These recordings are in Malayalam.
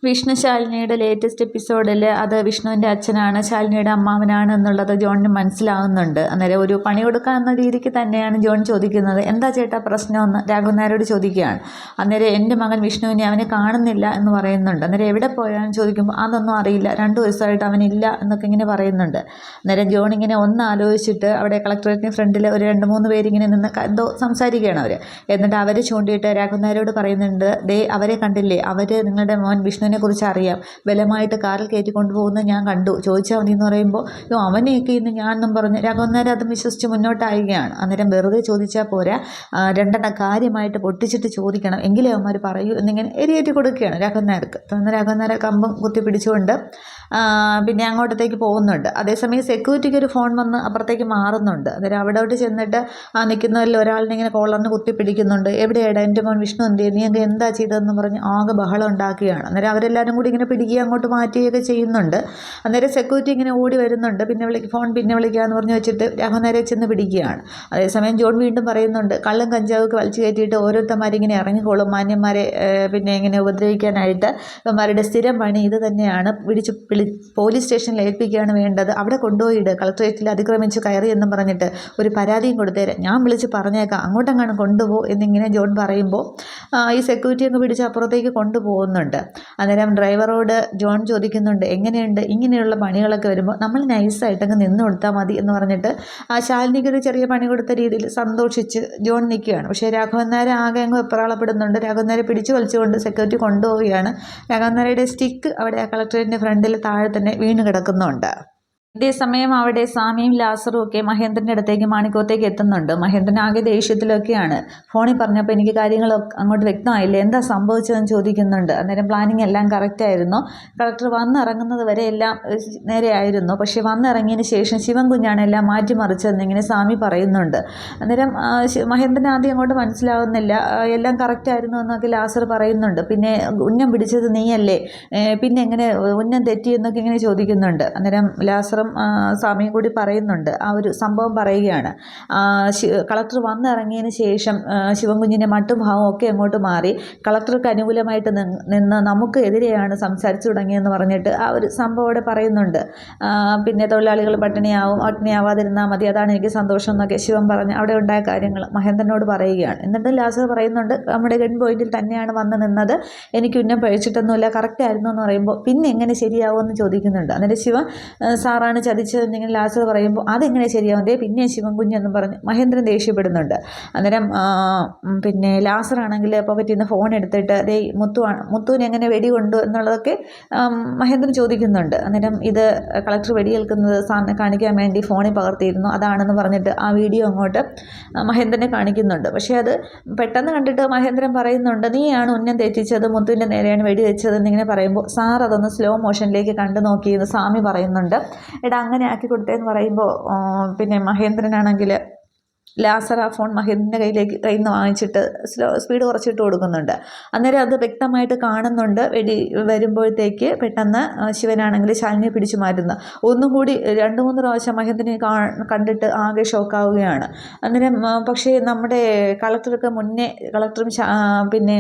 വിഷ്ണു ശാലിനിയുടെ ലേറ്റസ്റ്റ് എപ്പിസോഡിൽ അത് വിഷ്ണുവിൻ്റെ അച്ഛനാണ്, ശാലിനിയുടെ അമ്മാവനാണ് എന്നുള്ളത് ജോണിന് മനസ്സിലാവുന്നുണ്ട്. അന്നേരം ഒരു പണി കൊടുക്കാവുന്ന രീതിക്ക് തന്നെയാണ് ജോൺ ചോദിക്കുന്നത്. എന്താ ചേട്ടാ പ്രശ്നമെന്ന് രാഘവൻ നായരോട് ചോദിക്കുകയാണ്. അന്നേരം എൻ്റെ മകൻ വിഷ്ണുവിനെ അവനെ കാണുന്നില്ല എന്ന് പറയുന്നുണ്ട്. അന്നേരം എവിടെ പോയാണെന്ന് ചോദിക്കുമ്പോൾ അതൊന്നും അറിയില്ല, 2 ദിവസമായിട്ട് അവനില്ല എന്നൊക്കെ ഇങ്ങനെ പറയുന്നുണ്ട്. അന്നേരം ജോൺ ഇങ്ങനെ ഒന്ന് ആലോചിച്ചിട്ട് അവിടെ കളക്ടറേറ്റിന് ഫ്രണ്ടിൽ ഒരു 2-3 പേരിങ്ങനെ നിന്ന് എന്തോ സംസാരിക്കുകയാണ് അവർ. എന്നിട്ട് അവർ ചൂണ്ടിയിട്ട് രാഘവൻ നായരോട് പറയുന്നുണ്ട്, ദേ അവരെ കണ്ടില്ലേ, അവർ നിങ്ങളുടെ മോൻ വിഷ്ണു കുറിച്ച് അറിയാം, ബലമായിട്ട് കാറിൽ കയറ്റി കൊണ്ടുപോകുന്നത് ഞാൻ കണ്ടു, ചോദിച്ചാൽ മതി എന്ന് പറയുമ്പോൾ അവനെയൊക്കെ ഇന്ന് ഞാനെന്നും പറഞ്ഞ് രാഘവൻ നായർ അതും വിശ്വസിച്ച് മുന്നോട്ടാവുകയാണ്. അന്നേരം വെറുതെ ചോദിച്ചാൽ പോരാ, 2 കാര്യമായിട്ട് പൊട്ടിച്ചിട്ട് ചോദിക്കണം, എങ്കിലേ അവന്മാർ പറയൂ എന്നിങ്ങനെ എരിയേറ്റി കൊടുക്കുകയാണ് രാഘവൻ നായർക്ക്. രാഘവൻ നായർ കമ്പം കുത്തി പിടിച്ചുകൊണ്ട് പിന്നെ അങ്ങോട്ടത്തേക്ക് പോകുന്നുണ്ട്. അതേസമയം സെക്യൂരിറ്റിക്ക് ഒരു ഫോൺ വന്ന് അപ്പുറത്തേക്ക് മാറുന്നുണ്ട്. അന്നേരം അവിടോട്ട് ചെന്നിട്ട് നിൽക്കുന്നവരിൽ ഒരാളിനെ ഇങ്ങനെ കോളറിന് കുത്തി പിടിക്കുന്നുണ്ട്. എവിടെയാണ് എൻ്റെ മോൻ വിഷ്ണു എന്ത് നീ അങ്ങ് എന്താ ചെയ്തതെന്ന് പറഞ്ഞ് ആകെ ബഹളം ഉണ്ടാക്കുകയാണ്. അന്നേരം അവരെല്ലാവരും കൂടി ഇങ്ങനെ പിടിക്കുകയും അങ്ങോട്ട് മാറ്റുകയൊക്കെ ചെയ്യുന്നുണ്ട്. അന്നേരം സെക്യൂരിറ്റി ഇങ്ങനെ ഓടി വരുന്നുണ്ട്. ഫോൺ പിന്നെ വിളിക്കാമെന്ന് പറഞ്ഞ് വെച്ചിട്ട് രാഘവൻ നായരെ ചെന്ന് പിടിക്കുകയാണ്. അതേസമയം ജോൺ വീണ്ടും പറയുന്നുണ്ട്, കള്ളും കഞ്ചാവൊക്കെ വലിച്ചു കയറ്റിയിട്ട് ഓരോരുത്തന്മാരിങ്ങനെ ഇറങ്ങിക്കോളും മാന്യന്മാരെ പിന്നെ ഇങ്ങനെ ഉപദ്രവിക്കാനായിട്ട്. ഇവന്മാരുടെ സ്ഥിരം പണി ഇത് തന്നെയാണ്, പോലീസ് സ്റ്റേഷനിൽ ഏൽപ്പിക്കുകയാണ് വേണ്ടത്, അവിടെ കൊണ്ടുപോയിട്ട് കളക്ട്രേറ്റിൽ അതിക്രമിച്ച് കയറി എന്നും പറഞ്ഞിട്ട് ഒരു പരാതിയും കൊടുത്തേരെ, ഞാൻ വിളിച്ച് പറഞ്ഞേക്കാം, അങ്ങോട്ടെങ്ങാനും കൊണ്ടുപോകും എന്നിങ്ങനെ ജോൺ പറയുമ്പോൾ ഈ സെക്യൂരിറ്റി അങ്ങ് പിടിച്ച് അപ്പുറത്തേക്ക് കൊണ്ടുപോകുന്നുണ്ട്. അന്നേരം ഡ്രൈവറോട് ജോൺ ചോദിക്കുന്നുണ്ട്, എങ്ങനെയുണ്ട് ഇങ്ങനെയുള്ള പണികളൊക്കെ വരുമ്പോൾ നമ്മൾ നൈസായിട്ടങ്ങ് നിന്ന് കൊടുത്താൽ മതി എന്ന് പറഞ്ഞിട്ട് ശാലിനിക്ക് ഒരു ചെറിയ പണി കൊടുത്ത രീതിയിൽ സന്തോഷിച്ച് ജോൺ നിൽക്കുകയാണ്. പക്ഷേ രാഘവൻ നായർ ആകെ അങ്ങ് വെപ്രാളപ്പെടുന്നുണ്ട്. രാഘവൻ നായരെ പിടിച്ചു വലിച്ചുകൊണ്ട് സെക്യൂരിറ്റി കൊണ്ടുപോവുകയാണ്. രാഘവൻ നായരുടെ സ്റ്റിക്ക് അവിടെ ആ കളക്ടറേറ്റിൻ്റെ ഫ്രണ്ടിൽ താഴെ തന്നെ വീണ് കിടക്കുന്നുണ്ട്. ഇതേസമയം അവിടെ സ്വാമിയും ലാസറും ഒക്കെ മഹേന്ദ്രൻ്റെ അടുത്തേക്ക് മാണിക്കോത്തേക്ക് എത്തുന്നുണ്ട്. മഹേന്ദ്രൻ ആകെ ദേഷ്യത്തിലൊക്കെയാണ്. ഫോണിൽ പറഞ്ഞപ്പോൾ എനിക്ക് കാര്യങ്ങളൊക്കെ അങ്ങോട്ട് വ്യക്തമായില്ല, എന്താ സംഭവിച്ചതെന്ന് ചോദിക്കുന്നുണ്ട്. അന്നേരം പ്ലാനിങ് എല്ലാം കറക്റ്റായിരുന്നു, കളക്ടർ വന്നിറങ്ങുന്നത് വരെ എല്ലാം നേരെയായിരുന്നു, പക്ഷേ വന്നിറങ്ങിയതിന് ശേഷം ശിവൻ കുഞ്ഞാണ് എല്ലാം മാറ്റിമറിച്ചതെന്നിങ്ങനെ സ്വാമി പറയുന്നുണ്ട്. അന്നേരം മഹേന്ദ്രൻ ആദ്യം അങ്ങോട്ട് മനസ്സിലാവുന്നില്ല, എല്ലാം കറക്റ്റായിരുന്നു എന്നൊക്കെ ലാസർ പറയുന്നുണ്ട്. പിന്നെ ഉന്നം പിടിച്ചത് നീയല്ലേ, പിന്നെ എങ്ങനെ ഉന്നം തെറ്റിയെന്നൊക്കെ ഇങ്ങനെ ചോദിക്കുന്നുണ്ട്. അന്നേരം ലാസർ സ്വാമിയും കൂടി പറയുന്നുണ്ട്, ആ ഒരു സംഭവം പറയുകയാണ്. കളക്ടർ വന്നിറങ്ങിയതിന് ശേഷം ശിവൻകുഞ്ഞിൻ്റെ മട്ടും ഭാവവും ഒക്കെ അങ്ങോട്ട് മാറി കളക്ടർക്ക് അനുകൂലമായിട്ട് നിന്ന് നമുക്ക് എതിരെയാണ് സംസാരിച്ചു തുടങ്ങിയെന്ന് പറഞ്ഞിട്ട് ആ ഒരു സംഭവം അവിടെ പറയുന്നുണ്ട്. പിന്നെ തൊഴിലാളികൾ പട്ടിണിയാവാതിരുന്നാൽ മതി, അതാണ് എനിക്ക് സന്തോഷം എന്നൊക്കെ ശിവൻ പറഞ്ഞ് അവിടെ ഉണ്ടായ കാര്യങ്ങൾ മഹേന്ദ്രനോട് പറയുകയാണ്. എന്നിട്ട് ലാസർ പറയുന്നുണ്ട്, നമ്മുടെ ഗൺ പോയിന്റിൽ തന്നെയാണ് വന്ന് നിന്നത്, എനിക്ക് ഉന്നം പഴിച്ചിട്ടൊന്നുമില്ല, കറക്റ്റ് ആയിരുന്നു എന്ന് പറയുമ്പോൾ പിന്നെ എങ്ങനെ ശരിയാവുമെന്ന് ചോദിക്കുന്നുണ്ട്. എന്നിട്ട് ശിവൻ സാറാണ് ചതിച്ചതെന്നിങ്ങനെ ലാസർ പറയുമ്പോൾ അതെങ്ങനെ ശരിയാവും, പിന്നെ ശിവൻകുഞ്ഞെന്നും പറഞ്ഞ് മഹേന്ദ്രൻ ദേഷ്യപ്പെടുന്നുണ്ട്. അന്നേരം പിന്നെ ലാസറാണെങ്കിൽ പോക്കറ്റിൽ നിന്ന് ഫോൺ എടുത്തിട്ട് മുത്തുവിന് എങ്ങനെ വെടി കൊണ്ടു എന്നുള്ളതൊക്കെ മഹേന്ദ്രൻ ചോദിക്കുന്നുണ്ട്. അന്നേരം ഇത് കളക്ടർ വെടിയേൽക്കുന്നത് സാറിനെ കാണിക്കാൻ വേണ്ടി ഫോണിൽ പകർത്തിയിരുന്നു, അതാണെന്ന് പറഞ്ഞിട്ട് ആ വീഡിയോ അങ്ങോട്ട് മഹേന്ദ്രനെ കാണിക്കുന്നുണ്ട്. പക്ഷേ അത് പെട്ടെന്ന് കണ്ടിട്ട് മഹേന്ദ്രൻ പറയുന്നുണ്ട്, നീയാണ് ഉന്നം തെറ്റിച്ചത്, മുത്തുവിൻ്റെ നേരെയാണ് വെടി വെച്ചതെന്നിങ്ങനെ പറയുമ്പോൾ സാർ അതൊന്ന് സ്ലോ മോഷനിലേക്ക് കണ്ടു നോക്കിയെന്ന് സ്വാമി പറയുന്നുണ്ട്. എടാ അങ്ങനെ ആക്കി കൊടുത്തതെന്ന് പറയുമ്പോൾ പിന്നെ മഹേന്ദ്രനാണെങ്കിൽ ലാസർ ആ ഫോൺ മഹേന്ദ്രൻ്റെ കയ്യിൽ നിന്ന് വാങ്ങിച്ചിട്ട് സ്പീഡ് കുറച്ചിട്ട് കൊടുക്കുന്നുണ്ട്. അന്നേരം അത് വ്യക്തമായിട്ട് കാണുന്നുണ്ട്. വെടി വരുമ്പോഴത്തേക്ക് പെട്ടെന്ന് ശിവനാണെങ്കിൽ ശാലിനിയെ പിടിച്ചു മാറ്റുന്നു. ഒന്നും കൂടി 2-3 പ്രാവശ്യം മഹേന്ദ്രനെ കണ്ടിട്ട് ആകെ ഷോക്കാവുകയാണ്. അന്നേരം പക്ഷേ നമ്മുടെ കളക്ടർക്ക് മുന്നേ കളക്ടറും പിന്നെ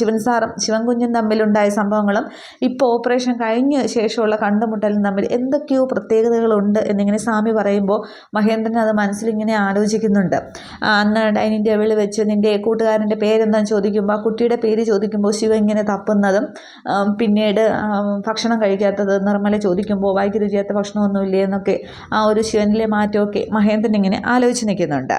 ശിവൻ സാറും ശിവൻകുഞ്ഞും തമ്മിലുണ്ടായ സംഭവങ്ങളും ഇപ്പോൾ ഓപ്പറേഷൻ കഴിഞ്ഞ ശേഷമുള്ള കണ്ടുമുട്ടലും തമ്മിൽ എന്തൊക്കെയോ പ്രത്യേകതകളുണ്ട് എന്നിങ്ങനെ സ്വാമി പറയുമ്പോൾ മഹേന്ദ്രൻ അത് മനസ്സിലിങ്ങനെ ആലോചിക്കുന്നുണ്ട്. അന്ന് ഡൈനിങ് ടേബിളിൽ വെച്ച് നിൻ്റെ കൂട്ടുകാരൻ്റെ പേരെന്താന്ന് ചോദിക്കുമ്പോൾ ആ കുട്ടിയുടെ പേര് ചോദിക്കുമ്പോൾ ശിവ ഇങ്ങനെ തപ്പുന്നതും പിന്നീട് ഭക്ഷണം കഴിക്കാത്തത് നിർമ്മല ചോദിക്കുമ്പോൾ വായിക്ക് രുചിയാത്ത ഭക്ഷണമൊന്നുമില്ലേ എന്നൊക്കെ ആ ഒരു ശിവനിലെ മാറ്റമൊക്കെ മഹേന്ദ്രൻ ഇങ്ങനെ ആലോചിച്ച് നിൽക്കുന്നുണ്ട്.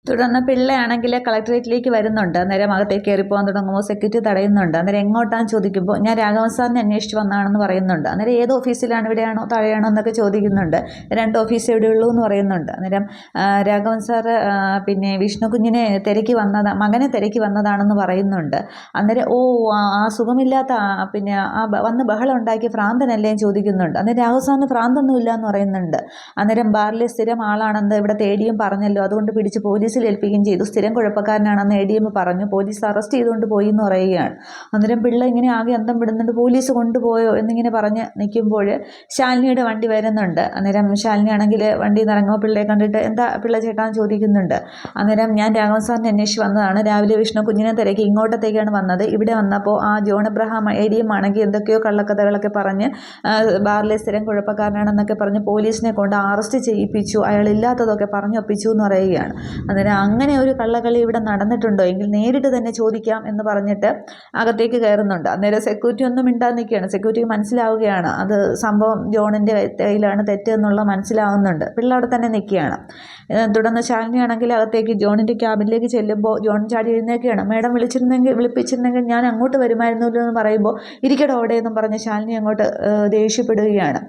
തുടർന്ന് പിള്ളയാണെങ്കിൽ കളക്ടറേറ്റിലേക്ക് വരുന്നുണ്ട്. അന്നേരം അകത്തേക്ക് കയറിപ്പോകാൻ തുടങ്ങുമ്പോൾ സെക്യൂരിറ്റി തടയുന്നുണ്ട്. അന്നേരം എങ്ങോട്ടാണെന്ന് ചോദിക്കുമ്പോൾ ഞാൻ രാഘവൻ സാറിനെ അന്വേഷിച്ച് വന്നതാണെന്ന് പറയുന്നുണ്ട്. അന്നേരം ഏത് ഓഫീസിലാണ്, ഇവിടെയാണോ താഴെയാണോ എന്നൊക്കെ ചോദിക്കുന്നുണ്ട്. 2 ഓഫീസ് എവിടെയുള്ളൂ എന്ന് പറയുന്നുണ്ട്. അന്നേരം രാഘവൻ സാറ് പിന്നെ വിഷ്ണു കുഞ്ഞിനെ മകനെ തിരക്കി വന്നതാണെന്ന് പറയുന്നുണ്ട്. അന്നേരം ആ സുഖമില്ലാത്ത പിന്നെ ആ വന്ന് ബഹളം ഉണ്ടാക്കിയ ഭ്രാന്തനല്ലേ ചോദിക്കുന്നുണ്ട്. അന്നേരം രാഘവൻ സാറിന് ഭ്രാന്തൊന്നുമില്ല എന്ന് പറയുന്നുണ്ട്. അന്നേരം ബാറിലെ സ്ഥിരം ആളാണെന്ന് ഇവിടെ തേടിയും പറഞ്ഞല്ലോ, അതുകൊണ്ട് പിടിച്ച് പോലീസ് പോലീസിൽ ഏൽപ്പിക്കുകയും ചെയ്തു. സ്ഥിരം കുഴപ്പക്കാരനാണെന്ന് ADM പറഞ്ഞു. പോലീസ് അറസ്റ്റ് ചെയ്തുകൊണ്ട് പോയി എന്ന് പറയുകയാണ്. അന്നേരം പിള്ള ഇങ്ങനെ ആകെ അന്തം വിടുന്നുണ്ട്. പോലീസ് കൊണ്ടുപോയോ എന്നിങ്ങനെ പറഞ്ഞ് നിൽക്കുമ്പോൾ ശാലിനിയുടെ വണ്ടി വരുന്നുണ്ട്. അന്നേരം ശാലിനി ആണെങ്കിൽ വണ്ടിയിൽ നിന്ന് ഇറങ്ങുമ്പോൾ പിള്ളയെ കണ്ടിട്ട് എന്താ പിള്ള ചേട്ടാന്ന് ചോദിക്കുന്നുണ്ട്. അന്നേരം ഞാൻ രാഘവൻ സാറിനെ അന്വേഷിച്ച് വന്നതാണ്. രാവിലെ വിഷ്ണു കുഞ്ഞിനെ തിരക്കി ഇങ്ങോട്ടത്തേക്കാണ് വന്നത്. ഇവിടെ വന്നപ്പോൾ ആ ജോൺ എബ്രഹാം ADM ആണെങ്കിൽ എന്തൊക്കെയോ കള്ളക്കഥകളൊക്കെ പറഞ്ഞ് ബാറിലെ സ്ഥിരം കുഴപ്പക്കാരനാണെന്നൊക്കെ പറഞ്ഞ് പോലീസിനെ കൊണ്ട് അറസ്റ്റ് ചെയ്യിപ്പിച്ചു. അയാളില്ലാത്തതൊക്കെ പറഞ്ഞൊപ്പിച്ചു എന്ന് പറയുകയാണ്. അന്നേരം അങ്ങനെ ഒരു കള്ളക്കളി ഇവിടെ നടന്നിട്ടുണ്ടോ എങ്കിൽ നേരിട്ട് തന്നെ ചോദിക്കാം എന്ന് പറഞ്ഞിട്ട് അകത്തേക്ക് കയറുന്നുണ്ട്. അന്നേരം സെക്യൂരിറ്റി ഒന്നും മിണ്ടാതെ നിൽക്കുകയാണ്. സെക്യൂരിറ്റിക്ക് മനസ്സിലാവുകയാണ് അത് സംഭവം ജോണിൻ്റെ കയ്യിലാണ് തെറ്റ് എന്നുള്ള മനസ്സിലാവുന്നുണ്ട്. പിള്ള അവിടെ തന്നെ നിൽക്കുകയാണ്. തുടർന്ന് ശാലിനിയാണെങ്കിൽ അകത്തേക്ക് ജോണിൻ്റെ ക്യാബിനിലേക്ക് ചെല്ലുമ്പോൾ ജോൺ ചാടി എഴുന്നേൽക്കുകയാണ്. മേഡം വിളിപ്പിച്ചിരുന്നെങ്കിൽ ഞാൻ അങ്ങോട്ട് വരുമായിരുന്നല്ലോ എന്ന് പറയുമ്പോൾ ഇരിക്കടോ അവിടെ എന്നും പറഞ്ഞ് ശാലിനി അങ്ങോട്ട് ദേഷ്യപ്പെടുകയാണ്.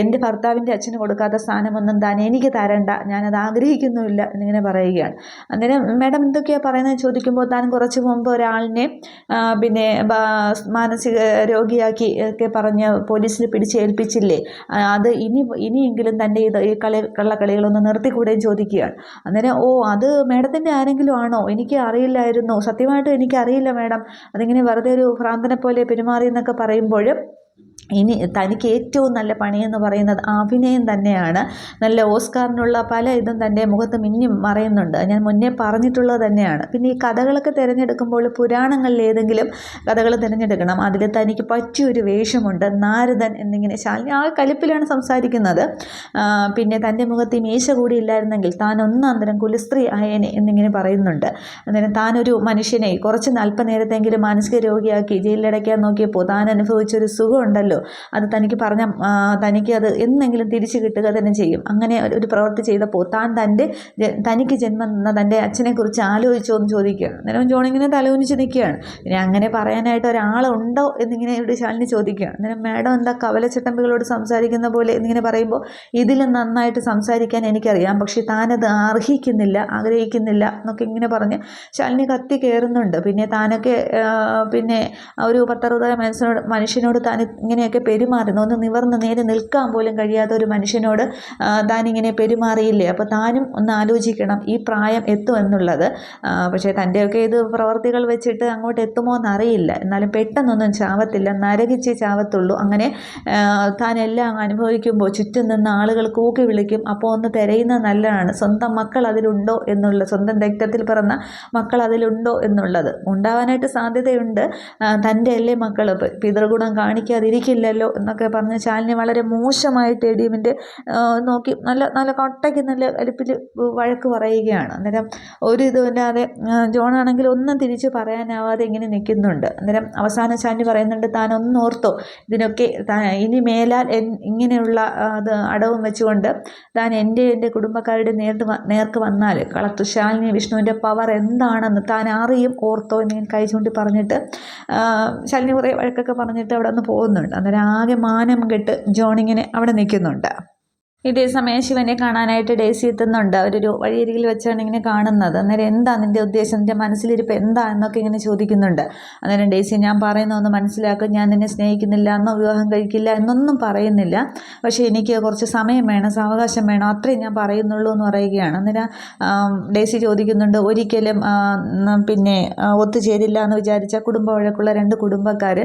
എൻ്റെ ഭർത്താവിൻ്റെ അച്ഛന് കൊടുക്കാത്ത സ്ഥാനമൊന്നും താൻ എനിക്ക് തരണ്ട, ഞാനത് ആഗ്രഹിക്കുന്നുമില്ല എന്നിങ്ങനെ പറയുകയാണ്. അന്നേരം മേഡം എന്തൊക്കെയാണ് പറയുന്നത് ചോദിക്കുമ്പോൾ താൻ കുറച്ച് മുമ്പ് ഒരാളിനെ പിന്നെ മാനസിക രോഗിയാക്കി ഒക്കെ പറഞ്ഞ് പോലീസിൽ പിടിച്ചേൽപ്പിച്ചില്ലേ, അത് ഇനിയെങ്കിലും തൻ്റെ ഈ കള്ളക്കളികളൊന്ന് നിർത്തിക്കൂടെയും ചോദിക്കുകയാണ്. അന്നേരം അത് മേഡത്തിൻ്റെ ആരെങ്കിലും ആണോ, എനിക്ക് അറിയില്ലായിരുന്നു, സത്യമായിട്ടും എനിക്കറിയില്ല മേഡം, അതിങ്ങനെ വെറുതെ ഒരു ഭ്രാന്തനെ പോലെ പെരുമാറി എന്നൊക്കെ പറയുമ്പോൾ ഇനി തനിക്ക് ഏറ്റവും നല്ല പണിയെന്ന് പറയുന്നത് അഭിനയം തന്നെയാണ്. നല്ല ഓസ്കാറിനുള്ള പല ഇതും തൻ്റെ മുഖത്ത് മിന്നി മറയുന്നുണ്ട്. ഞാൻ മുന്നേ പറഞ്ഞിട്ടുള്ളത് തന്നെയാണ്. പിന്നെ ഈ കഥകളൊക്കെ തിരഞ്ഞെടുക്കുമ്പോൾ പുരാണങ്ങളിൽ ഏതെങ്കിലും കഥകൾ തിരഞ്ഞെടുക്കണം. അതിൽ തനിക്ക് പറ്റിയൊരു വേഷമുണ്ട്, നാരദൻ എന്നിങ്ങനെ ശാലിനി ആ കലിപ്പിലാണ് സംസാരിക്കുന്നത്. പിന്നെ തൻ്റെ മുഖത്ത് ഈ മീശ കൂടി ഇല്ലായിരുന്നെങ്കിൽ താൻ ഒന്നാന്തരം കുലസ്ത്രീ ആയേനെ എന്നിങ്ങനെ പറയുന്നുണ്ട്. അന്നേരം താനൊരു മനുഷ്യനെ കുറച്ച് അല്പനേരത്തെങ്കിലും മാനസിക രോഗിയാക്കി ജയിലിലടയ്ക്കാൻ നോക്കിയപ്പോൾ താൻ അനുഭവിച്ചൊരു സുഖമുണ്ടല്ലോ, അത് തനിക്ക് അത് എന്നെങ്കിലും തിരിച്ചു കിട്ടുക തന്നെ ചെയ്യും. അങ്ങനെ ഒരു പ്രവൃത്തി ചെയ്തപ്പോൾ തനിക്ക് ജന്മം തന്ന തൻ്റെ അച്ഛനെക്കുറിച്ച് ആലോചിച്ചോ എന്ന് ചോദിക്കുകയാണ്. അന്നേരം ജോണിങ്ങനെ തലകുനിച്ച് നിൽക്കുകയാണ്. പിന്നെ അങ്ങനെ പറയാനായിട്ട് ഒരാളുണ്ടോ എന്നിങ്ങനെ ഇവിടെ ശാലിനി ചോദിക്കുകയാണ്. അന്നേരം മേഡം എന്താ കവലച്ചട്ടമ്പികളോട് സംസാരിക്കുന്ന പോലെ എന്നിങ്ങനെ പറയുമ്പോൾ ഇതിലും നന്നായിട്ട് സംസാരിക്കാൻ എനിക്കറിയാം, പക്ഷെ താനത് അർഹിക്കുന്നില്ല, ആഗ്രഹിക്കുന്നില്ല എന്നൊക്കെ ഇങ്ങനെ പറഞ്ഞ് ശാലിനി കത്തി കയറുന്നുണ്ട്. പിന്നെ താനൊക്കെ പിന്നെ ഒരു 10-60 മനുഷ്യനോട് താൻ ഇങ്ങനെയൊക്കെ പെരുമാറുന്നു, ഒന്ന് നിവർന്ന് നേരെ നിൽക്കാൻ പോലും കഴിയാത്ത ഒരു മനുഷ്യനോട് താനിങ്ങനെ പെരുമാറിയില്ലേ, അപ്പോൾ താനും ഒന്ന് ആലോചിക്കണം ഈ പ്രായം എത്തുമെന്നുള്ളത്. പക്ഷേ തൻ്റെയൊക്കെ ഇത് പ്രവർത്തികൾ വെച്ചിട്ട് അങ്ങോട്ട് എത്തുമോ എന്നറിയില്ല. എന്നാലും പെട്ടെന്നൊന്നും ചാവത്തില്ല, നരകിച്ചേ ചാവത്തുള്ളൂ. അങ്ങനെ താൻ എല്ലാം അനുഭവിക്കുമ്പോൾ ചുറ്റും നിന്ന് ആളുകൾ കൂക്കി വിളിക്കും. അപ്പോൾ ഒന്ന് തിരയുന്നത് നല്ലതാണ്. സ്വന്തം മക്കൾ അതിലുണ്ടോ എന്നുള്ളത്, സ്വന്തം രക്തത്തിൽ പിറന്ന മക്കൾ അതിലുണ്ടോ എന്നുള്ളത് ഉണ്ടാവാനായിട്ട് സാധ്യതയുണ്ട്. തൻ്റെ അല്ലേ മക്കൾ, പിതൃഗുണം കാണിക്കാതിരിക്കില്ലല്ലോ എന്നൊക്കെ പറഞ്ഞ് ശാലിനി വളരെ മോശമായിട്ട് ADMൻ്റെ നോക്കി നല്ല കട്ടയ്ക്ക് നല്ല കലിപ്പിൽ വഴക്ക് പറയുകയാണ്. അന്നേരം ഒരു ഇതുമില്ലാതെ ജോണാണെങ്കിൽ ഒന്നും തിരിച്ച് പറയാനാവാതെ ഇങ്ങനെ നിൽക്കുന്നുണ്ട്. അന്നേരം അവസാനം ശാലിനി പറയുന്നുണ്ട്, താൻ ഒന്നോർത്തോ ഇതിനൊക്കെ ഇനി മേലാൽ ഇങ്ങനെയുള്ള അത് അടവും വെച്ചുകൊണ്ട് താൻ എൻ്റെ കുടുംബക്കാരുടെ നേർക്ക് വന്നാൽ കളക്ടർ ശാലിനി വിഷ്ണുവിൻ്റെ പവർ എന്താണെന്ന് താൻ അറിയും, ഓർത്തോ എന്ന് കൈ ചൂണ്ടി പറഞ്ഞിട്ട് ശാലിനി കുറേ വഴക്കൊക്കെ പറഞ്ഞിട്ട് അവിടെ നിന്ന് പോകുന്നുണ്ട്. അന്നേരം ആകെ മാനം കെട്ട് ജോണിങ്ങനെ അവിടെ നിൽക്കുന്നുണ്ട്. ഇതേ സമയം ശിവനെ കാണാനായിട്ട് ഡേസി എത്തുന്നുണ്ട്. അവരൊരു വഴിയരികിൽ വെച്ചാണ് ഇങ്ങനെ കാണുന്നത്. അന്നേരം എന്താ നിൻ്റെ ഉദ്ദേശം, നിൻ്റെ മനസ്സിലിരിപ്പ് എന്താ എന്നൊക്കെ ഇങ്ങനെ ചോദിക്കുന്നുണ്ട്. അന്നേരം ഡേസി ഞാൻ പറയുന്ന ഒന്ന് മനസ്സിലാക്കും, ഞാൻ നിന്നെ സ്നേഹിക്കുന്നില്ല എന്നോ വിവാഹം കഴിക്കില്ല എന്നൊന്നും പറയുന്നില്ല, പക്ഷേ എനിക്ക് കുറച്ച് സമയം വേണം, സാവകാശം വേണം, അത്രയും ഞാൻ പറയുന്നുള്ളൂ എന്ന് പറയുകയാണ്. അന്നേരം ഡേസി ചോദിക്കുന്നുണ്ട്, ഒരിക്കലും പിന്നെ ഒത്തുചേരില്ല എന്ന് വിചാരിച്ച കുടുംബ വഴക്കുള്ള 2 കുടുംബക്കാർ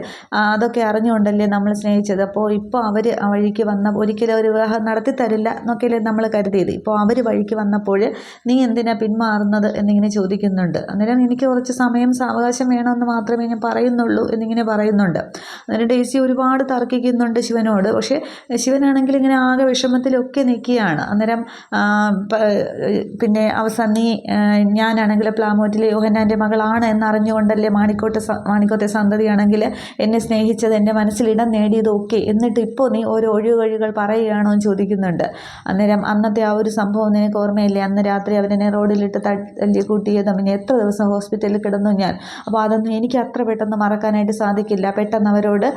അതൊക്കെ അറിഞ്ഞുകൊണ്ടല്ലേ നമ്മൾ സ്നേഹിച്ചത്, അപ്പോൾ ഇപ്പോൾ അവർ ആ വഴിക്ക് വന്ന ഒരിക്കലും ഒരു വിവാഹം നടത്തി തരില്ല എന്നൊക്കെയല്ലേ നമ്മൾ കരുതിയത്, ഇപ്പോൾ അവർ വഴിക്ക് വന്നപ്പോൾ നീ എന്തിനാ പിന്മാറുന്നത് എന്നിങ്ങനെ ചോദിക്കുന്നുണ്ട്. അന്നേരം എനിക്ക് കുറച്ച് സമയം സാവകാശം വേണമെന്ന് മാത്രമേ ഞാൻ പറയുന്നുള്ളൂ എന്നിങ്ങനെ പറയുന്നുണ്ട്. അന്നേരം ഡേസി ഒരുപാട് തർക്കിക്കുന്നുണ്ട് ശിവനോട്. പക്ഷേ ശിവനാണെങ്കിൽ ഇങ്ങനെ ആകെ വിഷമത്തിലൊക്കെ നിൽക്കുകയാണ്. അന്നേരം പിന്നെ അവസാനം ഞാനാണെങ്കിൽ പ്ലാമൂറ്റിലെ യോഹന്നാൻ്റെ മകളാണ് എന്നറിഞ്ഞുകൊണ്ടല്ലേ മാണിക്കോത്തെ സന്തതിയാണെങ്കിൽ എന്നെ സ്നേഹിച്ചത്, എൻ്റെ മനസ്സിലിടം നേടിയതൊക്കെ, എന്നിട്ട് ഇപ്പോൾ നീ ഓരോ ഒഴിവുകൾ പറയുകയാണോ എന്ന് ചോദിക്കുന്നുണ്ട്. അന്നേരം അന്നത്തെ ആ ഒരു സംഭവം നിനക്ക് ഓർമ്മയില്ലേ, അന്ന് രാത്രി അവരെന്നെ റോഡിലിട്ട് തല്ലി കൂട്ടിയതും പിന്നെ എത്ര ദിവസം ഹോസ്പിറ്റലിൽ കിടന്നു ഞാൻ, അപ്പോൾ അതൊന്നും എനിക്ക് അത്ര പെട്ടെന്ന് മറക്കാനായിട്ട് സാധിക്കില്ല. പെട്ടെന്ന് അവരോട്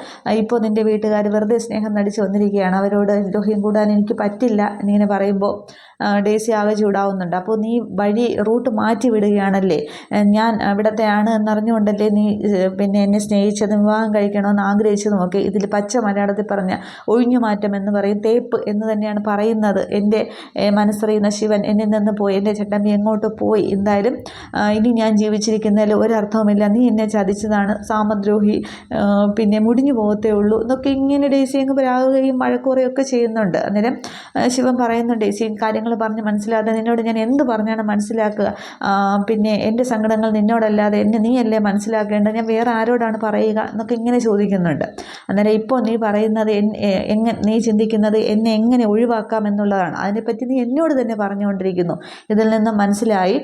ഇപ്പോൾ നിൻ്റെ വീട്ടുകാർ വെറുതെ സ്നേഹം നടിച്ച് വന്നിരിക്കുകയാണ്, അവരോട് ദ്രോഹ്യം കൂടാൻ എനിക്ക് പറ്റില്ല എന്നിങ്ങനെ പറയുമ്പോൾ ഡേസി ആകെ ചൂടാവുന്നുണ്ട്. അപ്പോൾ നീ റൂട്ട് മാറ്റി വിടുകയാണല്ലേ, ഞാൻ ഇവിടത്തെ ആണ് എന്നറിഞ്ഞുകൊണ്ടല്ലേ നീ പിന്നെ എന്നെ സ്നേഹിച്ചതും വിവാഹം കഴിക്കണമെന്ന് ആഗ്രഹിച്ചതും ഒക്കെ. ഇതിൽ പച്ച മലയാളത്തിൽ പറഞ്ഞ ഒഴിഞ്ഞുമാറ്റം എന്ന് പറയും, തേപ്പ് എന്ന് തന്നെയാണ് പറയുന്നത്. എൻ്റെ മനസ്സറിയുന്ന ശിവൻ എന്നിൽ നിന്ന് പോയി, എൻ്റെ ചട്ടമ്പി എങ്ങോട്ട് പോയി, എന്തായാലും ഇനി ഞാൻ ജീവിച്ചിരിക്കുന്നതിൽ ഒരർത്ഥവുമില്ല, നീ എന്നെ ചതിച്ചതാണ്, സാമദ്രോഹി, പിന്നെ മുടിഞ്ഞു പോകത്തേ ഉള്ളൂ എന്നൊക്കെ ഇങ്ങനെ ഡേസി അങ്ങ് പരാകുകയും വഴക്കുറയൊക്കെ ചെയ്യുന്നുണ്ട്. അന്നേരം ശിവൻ പറയുന്നുണ്ട്, ഡേസി കാര്യങ്ങൾ പറഞ്ഞ് മനസ്സിലാകാതെ നിന്നോട് ഞാൻ എന്ത് പറഞ്ഞാണ് മനസ്സിലാക്കുക, പിന്നെ എൻ്റെ സങ്കടങ്ങൾ നിന്നോടല്ലാതെ നീയല്ലേ മനസ്സിലാക്കേണ്ടത്, ഞാൻ വേറെ ആരോടാണ് പറയുക എന്നൊക്കെ ഇങ്ങനെ ചോദിക്കുന്നുണ്ട്. അന്നേരം ഇപ്പോൾ നീ പറയുന്നത് നീ ചിന്തിക്കുന്നത് എന്നെ എങ്ങനെ ഒഴിവാക്കാം എന്നുള്ളതാണ്. അതിനെപ്പറ്റി നീ എന്നോട് തന്നെ പറഞ്ഞുകൊണ്ടിരിക്കുന്നു. ഇതിൽ നിന്നും മനസ്സിലായി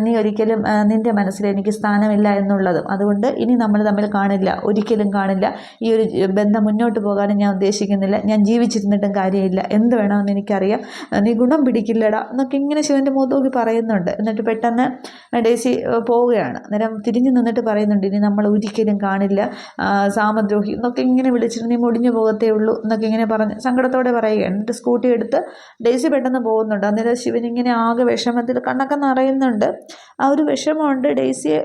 നീ ഒരിക്കലും നിൻ്റെ മനസ്സിൽ എനിക്ക് സ്ഥാനമില്ല എന്നുള്ളതും. അതുകൊണ്ട് ഇനി നമ്മൾ തമ്മിൽ കാണില്ല, ഒരിക്കലും കാണില്ല. ഈ ഒരു ബന്ധം മുന്നോട്ട് പോകാനും ഞാൻ ഉദ്ദേശിക്കുന്നില്ല. ഞാൻ ജീവിച്ചിരുന്നിട്ടും കാര്യമില്ല, എന്ത് വേണമെന്ന് എനിക്കറിയാം, നീ ഗുണം പിടിക്കില്ലടാ എന്നൊക്കെ ഇങ്ങനെ ശിവൻ്റെ മുഖത്തോക്കി പറയുന്നുണ്ട്. എന്നിട്ട് പെട്ടെന്ന് ഡേസി പോവുകയാണ്. അന്നേരം തിരിഞ്ഞു നിന്നിട്ട് പറയുന്നുണ്ട്, ഇനി നമ്മൾ ഒരിക്കലും കാണില്ല, സാമദ്രോഹി എന്നൊക്കെ ഇങ്ങനെ വിളിച്ചിട്ട് നീ മുടിഞ്ഞു പോകത്തേ ഉള്ളൂ എന്നൊക്കെ ഇങ്ങനെ പറഞ്ഞ് സങ്കടത്തോടെ പറയുകയാണ്. എന്നിട്ട് സ്കൂട്ടി എടുത്ത് ഡേസി പെട്ടെന്ന് പോകുന്നുണ്ട്. അന്നേരം ശിവനിങ്ങനെ ആകെ വിഷമത്തിൽ കണ്ണൊക്കെ നിറയുന്നുണ്ട്. ആ ഒരു വിഷമമുണ്ട്. ഡേസിയെ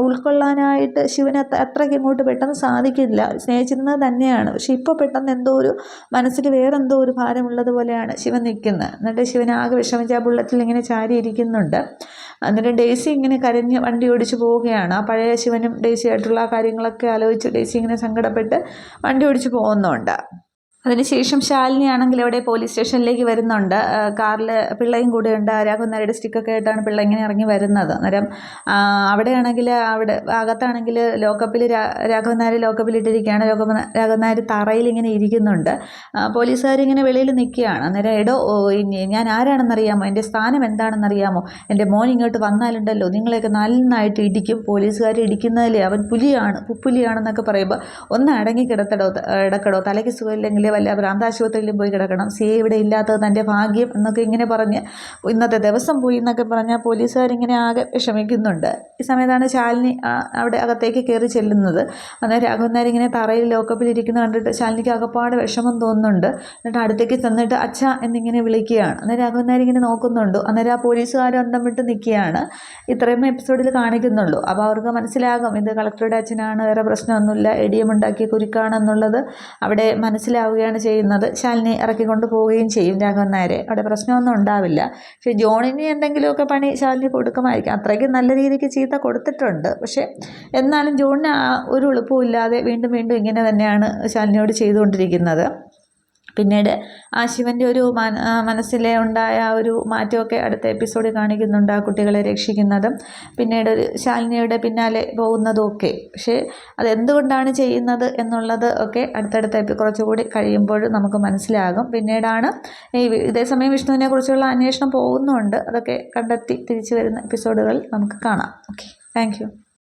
ഉൾക്കൊള്ളാനായിട്ട് ശിവന് അത്രയ്ക്ക് ഇങ്ങോട്ട് പെട്ടെന്ന് സാധിക്കില്ല. സ്നേഹിച്ചിരുന്നത് തന്നെയാണ്, പക്ഷെ ഇപ്പോൾ പെട്ടെന്ന് എന്തോ ഒരു മനസ്സിൽ വേറെന്തോ ഒരു ഭാരമുള്ളത് പോലെയാണ് ശിവൻ നിൽക്കുന്നത്. എന്നിട്ട് ശിവൻ ആകെ വിഷമിച്ച് ആ ബുള്ളറ്റിൽ ഇങ്ങനെ ചാരി ഇരിക്കുന്നുണ്ട്. എന്നിട്ട് ഡേസി ഇങ്ങനെ കരഞ്ഞ് വണ്ടി ഓടിച്ച് പോവുകയാണ്. ആ പഴയ ശിവനും ഡേസി ആയിട്ടുള്ള ആ കാര്യങ്ങളൊക്കെ ആലോചിച്ച് ഡേസി ഇങ്ങനെ സങ്കടപ്പെട്ട് വണ്ടി ഓടിച്ച് പോകുന്നുണ്ട്. അതിനുശേഷം ശാലിനി ആണെങ്കിൽ അവിടെ പോലീസ് സ്റ്റേഷനിലേക്ക് വരുന്നുണ്ട്. കാറിൽ പിള്ളയും കൂടെ ഉണ്ട്. രാഘവൻ നായരുടെ സ്റ്റിക്കൊക്കെ ആയിട്ടാണ് പിള്ള ഇങ്ങനെ ഇറങ്ങി വരുന്നത്. അന്നേരം അവിടെയാണെങ്കിൽ അകത്താണെങ്കിൽ ലോക്കപ്പിൽ രാഘവൻ നായർ ലോക്കപ്പിലിട്ടിരിക്കുകയാണ്. രാഘവൻ നായർ തറയിൽ ഇങ്ങനെ ഇരിക്കുന്നുണ്ട്. പോലീസുകാരിങ്ങനെ വെളിയിൽ നിൽക്കുകയാണ്. അന്നേരം എടോ ഞാൻ ആരാണെന്നറിയാമോ, എൻ്റെ സ്ഥാനം എന്താണെന്നറിയാമോ, എൻ്റെ മോൻ ഇങ്ങോട്ട് വന്നാലുണ്ടല്ലോ നിങ്ങളെയൊക്കെ നന്നായിട്ട് ഇടിക്കും, പോലീസുകാർ ഇടിക്കുന്നതിൽ അവൻ പുലിയാണെന്നൊക്കെ പറയുമ്പോൾ ഒന്ന് അടങ്ങി കിടക്കടോ, തലയ്ക്ക് സുഖമില്ലെങ്കിൽ വല്ല ഭ്രാന്താശുപത്രിയിലും പോയി കിടക്കണം, ഇവിടെ ഇല്ലാത്തത് തൻ്റെ ഭാഗ്യം എന്നൊക്കെ ഇങ്ങനെ പറഞ്ഞ് ഇന്നത്തെ ദിവസം പോയി എന്നൊക്കെ പറഞ്ഞാൽ പോലീസുകാരിങ്ങനെ ആകെ വിഷമിക്കുന്നുണ്ട്. ഈ സമയത്താണ് ശാലിനി അവിടെ അകത്തേക്ക് കയറി ചെല്ലുന്നത്. അന്നേരം രാഘവൻ നായർ ഇങ്ങനെ തറയിൽ ലോക്കപ്പിലിരിക്കുന്നത് കണ്ടിട്ട് ശാലിനിക്ക് അകപ്പാട് വിഷമം തോന്നുന്നുണ്ട്. എന്നിട്ട് അടുത്തേക്ക് ചെന്നിട്ട് അച്ഛ എന്നിങ്ങനെ വിളിക്കുകയാണ്. അന്നേരം രാഘവൻ നായർ ഇങ്ങനെ നോക്കുന്നുണ്ട്. അന്നേരം ആ പോലീസുകാർ അന്തം വിട്ട് നിൽക്കുകയാണ്. ഇത്രയും എപ്പിസോഡിൽ കാണിക്കുന്നുള്ളൂ. അപ്പോൾ അവർക്ക് മനസ്സിലാകും ഇത് കളക്ടറുടെ അച്ഛനാണ്, വേറെ പ്രശ്നമൊന്നുമില്ല, ADM ഉണ്ടാക്കിയ കുരുക്കാണെന്നുള്ളത് അവിടെ മനസ്സിലാവുകയാണ് ചെയ്യുന്നത്. ശാലിനി ഇറക്കിക്കൊണ്ട് പോവുകയും ചെയ്യും രാഘവൻ നായരെ. അവിടെ പ്രശ്നമൊന്നും ഉണ്ടാവില്ല. പക്ഷേ ജോണിന് എന്തെങ്കിലുമൊക്കെ പണി ശാലിനി കൊടുക്കുമായിരിക്കും. അത്രയ്ക്ക് നല്ല രീതിക്ക് ചീത്ത കൊടുത്തിട്ടുണ്ട്. പക്ഷേ എന്നാലും ജോണിന് ഒരു എളുപ്പവും ഇല്ലാതെ വീണ്ടും വീണ്ടും ഇങ്ങനെ തന്നെയാണ് ശാലിനിയോട് ചെയ്തുകൊണ്ടിരിക്കുന്നത്. പിന്നീട് ആ ശിവൻ്റെ ഒരു മനസ്സിലെ ഉണ്ടായ ഒരു മാറ്റമൊക്കെ അടുത്ത എപ്പിസോഡിൽ കാണിക്കുന്നുണ്ട്. ആ കുട്ടികളെ രക്ഷിക്കുന്നതും പിന്നീട് ഒരു ശാലിനിയുടെ പിന്നാലെ പോകുന്നതും ഒക്കെ. പക്ഷേ അതെന്തുകൊണ്ടാണ് ചെയ്യുന്നത് എന്നുള്ളത് ഒക്കെ അടുത്തടുത്ത കുറച്ചുകൂടി കഴിയുമ്പോൾ നമുക്ക് മനസ്സിലാകും. പിന്നീടാണ് ഇതേസമയം വിഷ്ണുവിനെ കുറിച്ചുള്ള അന്വേഷണം പോകുന്നുണ്ട്. അതൊക്കെ കണ്ടെത്തി തിരിച്ചു വരുന്ന എപ്പിസോഡുകൾ നമുക്ക് കാണാം. Okay, thank you.